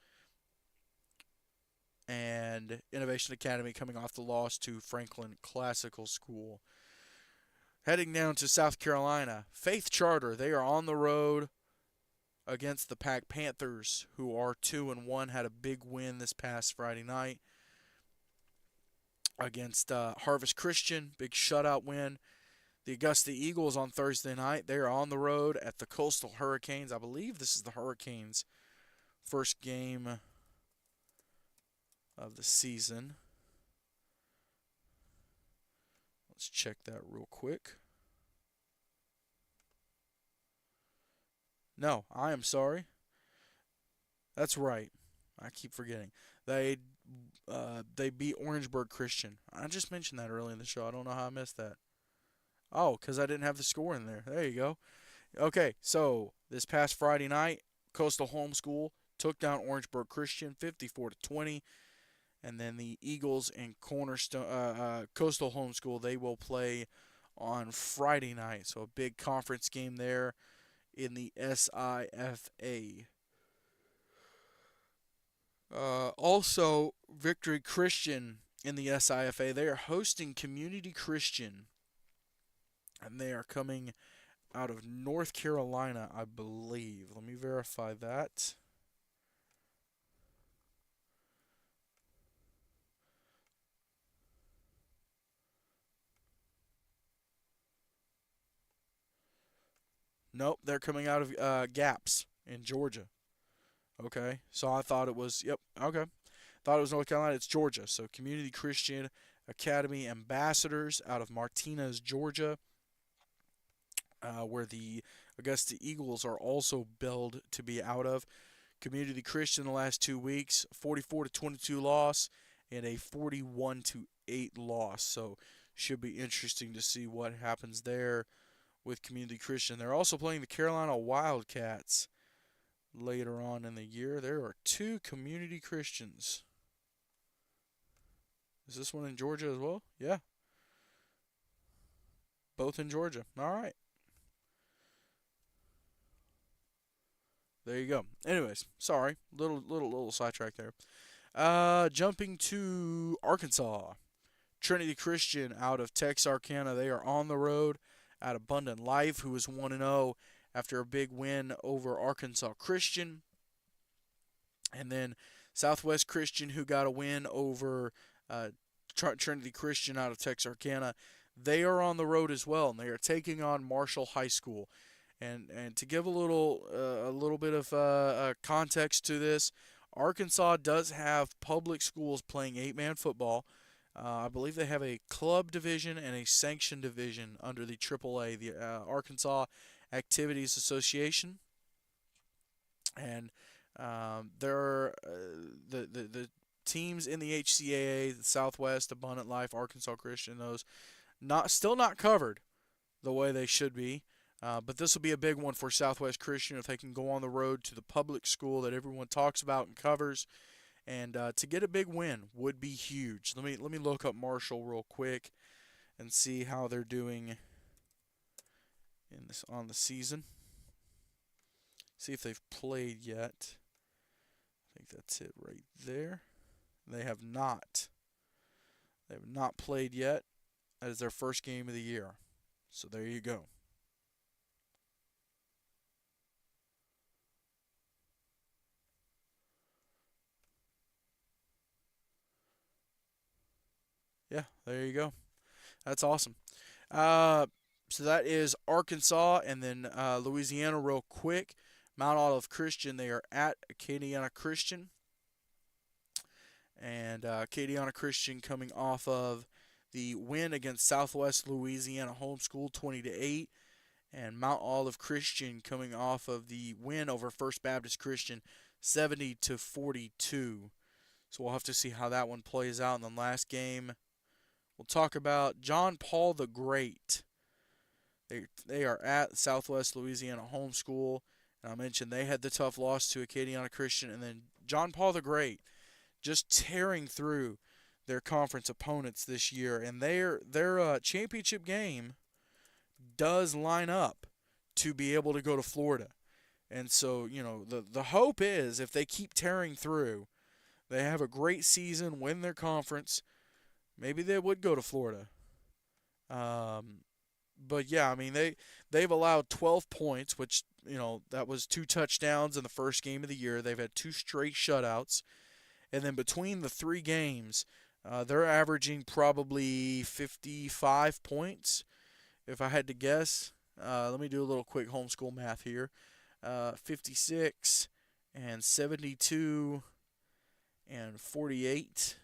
[SPEAKER 1] And Innovation Academy coming off the loss to Franklin Classical School. Heading down to South Carolina, Faith Charter, they are on the road against the Pack Panthers, who are 2-1, had a big win this past Friday night against Harvest Christian, big shutout win. The Augusta Eagles on Thursday night, they are on the road at the Coastal Hurricanes. I believe this is the Hurricanes' first game of the season. Let's check that real quick. No, I am sorry. That's right. I keep forgetting. They beat Orangeburg Christian. I just mentioned that early in the show. I don't know how I missed that. Oh, because I didn't have the score in there. There you go. Okay, so this past Friday night, Coastal Homeschool took down Orangeburg Christian 54-20. And then the Eagles and Cornerstone Coastal Homeschool, they will play on Friday night. So a big conference game there in the SIFA. Also, Victory Christian in the SIFA, they are hosting Community Christian. And they are coming out of North Carolina, I believe. Let me verify that. Nope, they're coming out of Gaps in Georgia. Okay, so I thought it was, yep, okay. Thought it was North Carolina. It's Georgia. So Community Christian Academy Ambassadors out of Martinez, Georgia, where the Augusta Eagles are also billed to be out of. Community Christian the last 2 weeks, 44-22 loss and a 41-8 loss. So should be interesting to see what happens there with Community Christian. They're also playing the Carolina Wildcats later on in the year. There are two Community Christians. Is this one in Georgia as well? Yeah. Both in Georgia. All right. There you go. Anyways, sorry. Little sidetrack there. Jumping to Arkansas. Trinity Christian out of Texarkana. They are on the road at Abundant Life, who is 1-0 after a big win over Arkansas Christian. And then Southwest Christian, who got a win over Trinity Christian out of Texarkana, they are on the road as well, and they are taking on Marshall High School. And to give a little bit of context to this, Arkansas does have public schools playing 8-man football. I believe they have a club division and a sanctioned division under the AAA, the Arkansas Activities Association. And there are the teams in the HCAA, the Southwest, Abundant Life, Arkansas Christian, those not covered the way they should be. But this will be a big one for Southwest Christian if they can go on the road to the public school that everyone talks about and covers, and to get a big win would be huge. Let me look up Marshall real quick and see how they're doing in this on the season. See if they've played yet. I think that's it right there. They have not. They have not played yet. That is their first game of the year. So there you go. Yeah, there you go. That's awesome. Uh, so that is Arkansas, and then Louisiana real quick. Mount Olive Christian, they are at Acadiana Christian. And Acadiana Christian coming off of the win against Southwest Louisiana Homeschool 20-8. And Mount Olive Christian coming off of the win over First Baptist Christian 70-42. So we'll have to see how that one plays out in the last game. We'll talk about John Paul the Great. They are at Southwest Louisiana Homeschool. And I mentioned they had the tough loss to Acadiana Christian. And then John Paul the Great just tearing through their conference opponents this year. And their championship game does line up to be able to go to Florida. And so, the hope is if they keep tearing through, they have a great season, win their conference, maybe they would go to Florida. But yeah, I mean they've allowed 12 points, which that was 2 touchdowns in the first game of the year. They've had 2 straight shutouts, and then between the 3 games, they're averaging probably 55 points, if I had to guess. Let me do a little quick homeschool math here. 56 and 72 and 48.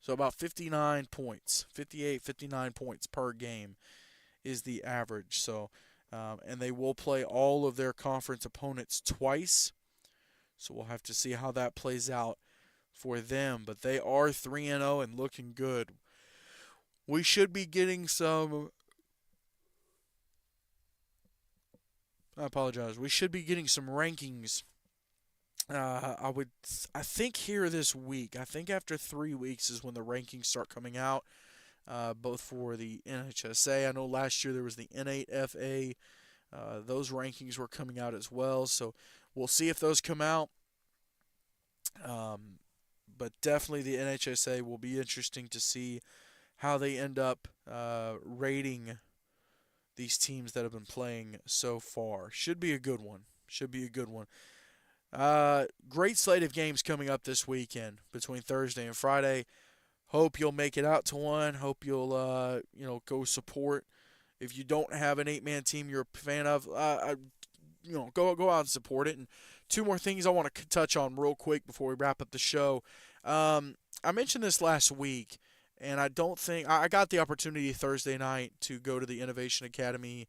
[SPEAKER 1] So about 59 points, 58, 59 points per game is the average. So, and they will play all of their conference opponents twice. So we'll have to see how that plays out for them. But they are 3-0 and looking good. We should be getting some. I apologize. We should be getting some rankings. I think here this week. I think after 3 weeks is when the rankings start coming out. Both for the NHSA. I know last year there was the N8FA. Those rankings were coming out as well. So we'll see if those come out. But definitely the NHSA will be interesting to see how they end up rating these teams that have been playing so far. Should be a good one. Great slate of games coming up this weekend between Thursday and Friday. Hope you'll make it out to one. Hope you'll go support. If you don't have an 8-man team you're a fan of, go out and support it. And 2 more things I want to touch on real quick before we wrap up the show. I mentioned this last week, and I don't think I got the opportunity Thursday night to go to the Innovation Academy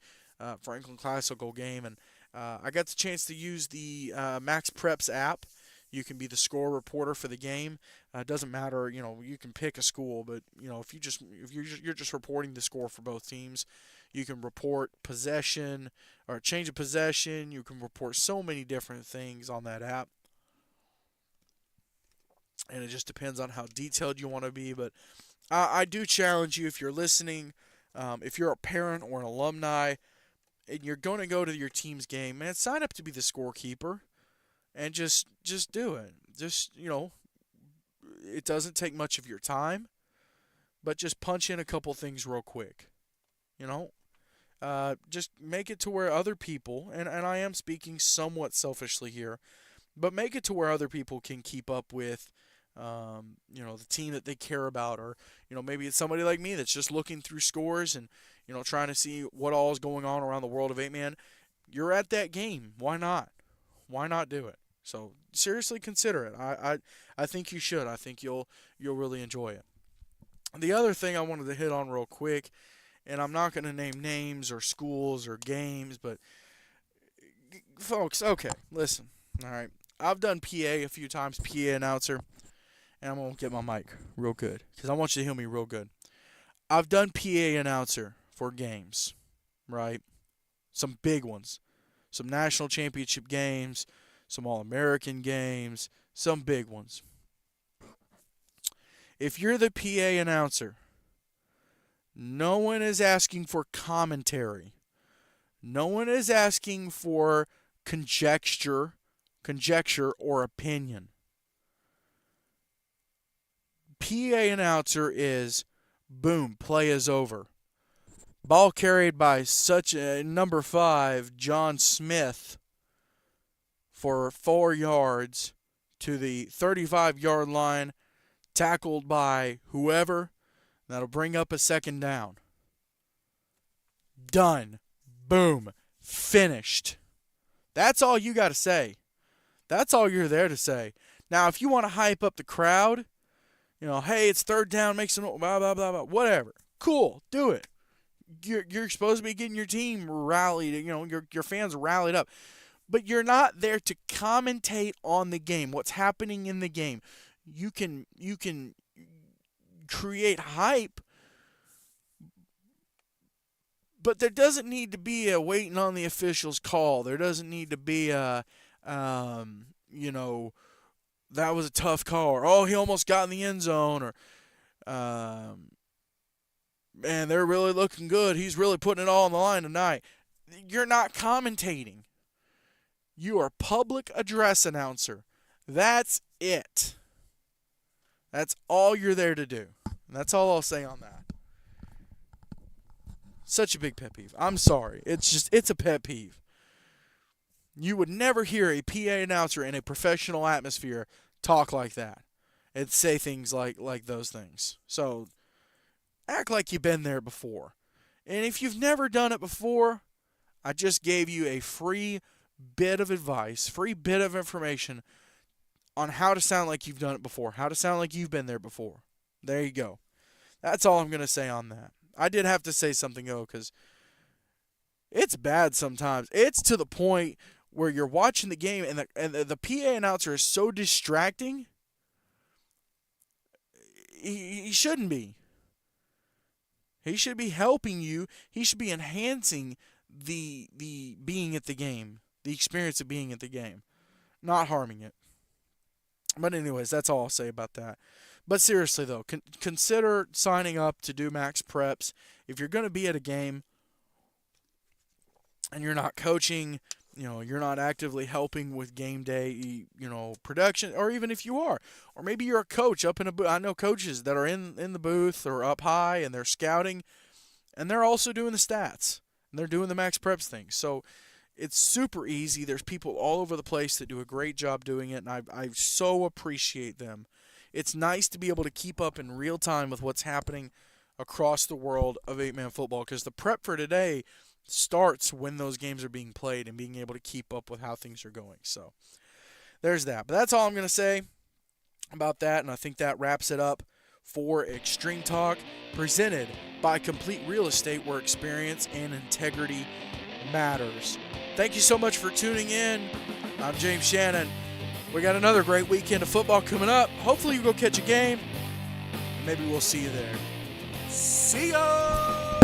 [SPEAKER 1] Franklin Classical game, and I got the chance to use the Max Preps app. You can be the score reporter for the game. It doesn't matter, you can pick a school, but if you're just reporting the score for both teams, you can report possession or change of possession. You can report so many different things on that app, and it just depends on how detailed you want to be. But I do challenge you, if you're listening, if you're a parent or an alumni, and you're going to go to your team's game, man, sign up to be the scorekeeper. And just do it. It doesn't take much of your time, but just punch in a couple things real quick. Just make it to where other people, and I am speaking somewhat selfishly here, but make it to where other people can keep up with, the team that they care about, or maybe it's somebody like me that's just looking through scores and trying to see what all is going on around the world of 8-man. You're at that game. Why not? Why not do it? So seriously, consider it. I think you should. I think you'll really enjoy it. The other thing I wanted to hit on real quick, and I'm not going to name names or schools or games, but folks, okay, listen. All right, I've done PA a few times, PA announcer, and I'm going to get my mic real good because I want you to hear me real good. I've done PA announcer for games, right? Some big ones, some national championship games, some All-American games, some big ones. If you're the PA announcer, no one is asking for commentary. No one is asking for conjecture or opinion. PA announcer is, boom, play is over. Ball carried by such a number 5, John Smith, for 4 yards to the 35-yard line, tackled by whoever. That'll bring up a second down. Done. Boom. Finished. That's all you got to say. That's all you're there to say. Now, if you want to hype up the crowd, hey, it's third down, make some blah, blah, blah, blah, whatever. Cool. Do it. You're supposed to be getting your team rallied, your fans rallied up. But you're not there to commentate on the game, what's happening in the game. You can create hype, but there doesn't need to be a waiting on the official's call. There doesn't need to be a, that was a tough call, or, oh, he almost got in the end zone, or, man, they're really looking good. He's really putting it all on the line tonight. You're not commentating. You are public address announcer. That's it. That's all you're there to do. And that's all I'll say on that. Such a big pet peeve. I'm sorry. It's a pet peeve. You would never hear a PA announcer in a professional atmosphere talk like that and say things like those things. So act like you've been there before. And if you've never done it before, I just gave you a free bit of advice, free bit of information on how to sound like you've done it before, how to sound like you've been there before. There you go. That's all I'm going to say on that. I did have to say something, though, because it's bad sometimes. It's to the point where you're watching the game and the PA announcer is so distracting. He shouldn't be. He should be helping you. He should be enhancing the being at the game, the experience of being at the game, not harming it. But anyways, that's all I'll say about that. But seriously, though, consider signing up to do Max Preps. If you're going to be at a game and you're not coaching, you're not actively helping with game day, production, or even if you are, or maybe you're a coach up in a booth. I know coaches that are in the booth or up high and they're scouting, and they're also doing the stats, and they're doing the Max Preps thing. So it's super easy. There's people all over the place that do a great job doing it, and I so appreciate them. It's nice to be able to keep up in real time with what's happening across the world of 8-man football, because the prep for today starts when those games are being played and being able to keep up with how things are going. So there's that. But that's all I'm going to say about that, and I think that wraps it up for Extreme Talk, presented by Complete Real Estate, where experience and integrity matters. Thank you so much for tuning in. I'm James Shannon. We got another great weekend of football coming up. Hopefully you go catch a game. Maybe we'll see you there. See ya!